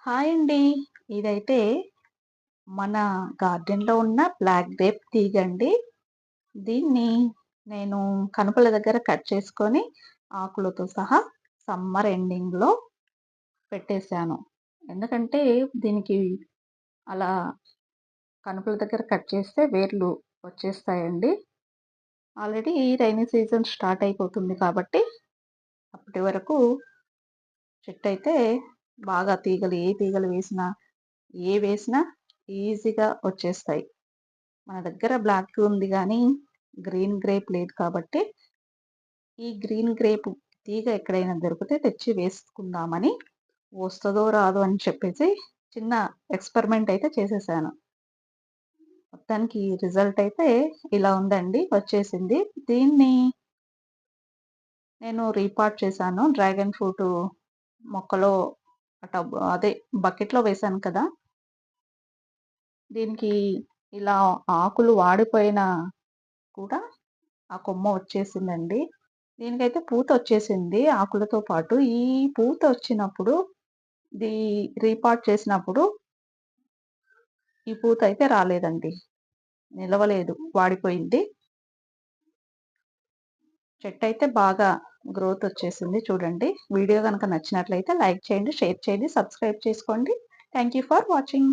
Hi అండి. ఇదైతే మన గార్డెన్‌లో ఉన్న బ్లాక్ గ్రేప్ తీగండి. దీన్ని నేను కనుపల దగ్గర కట్ చేసుకొని ఆకులతో సహా సమ్మర్ ఎండింగ్‌లో పెట్టేశాను. ఎందుకంటే దీనికి అలా కనుపల దగ్గర కట్ చేస్తే వేర్లు వచ్చేస్తాయండి. ఆల్రెడీ రైనీ సీజన్ స్టార్ట్ అయిపోతుంది కాబట్టి అప్పటి వరకు చెట్టయితే బాగా తీగలు వేసినా ఈజీగా వచ్చేస్తాయి. మన దగ్గర బ్లాక్ ఉంది గానీ, గ్రీన్ గ్రేప్ లేదు కాబట్టి, ఈ గ్రీన్ గ్రేప్ తీగ ఎక్కడైనా దొరికితే తెచ్చి వేసుకుందామని, వస్తదో రాదో అని చెప్పేసి చిన్న ఎక్స్‌పెరిమెంట్ అయితే చేసేసాను. మొత్తానికి రిజల్ట్ అయితే ఇలా ఉందండి. వచ్చేసింది. దీన్ని నేను రీపాట్ చేశాను. డ్రాగన్ ఫ్రూటు మొక్కలో అదే బకెట్‌లో వేశాను కదా! దీనికి ఇలా ఆకులు వాడిపోయినా కూడా ఆ కొమ్మ వచ్చేసిందండి. దీనికైతే పూతొచ్చేసింది ఆకులతో పాటు. ఈ పూతొచ్చినప్పుడు ఇది రీపాట్ చేసినప్పుడు ఈ పూతయితే రాలేదండి. నిలవలేదు. వాడిపోయింది. చెట్టయితే బాగా గ్రోతొచ్చేసింది చూడండి. వీడియో గనక నచ్చినట్లయితే లైక్ చేయండి, షేర్ చేయండి, సబ్స్క్రైబ్ చేసుకోండి. Thank you for watching.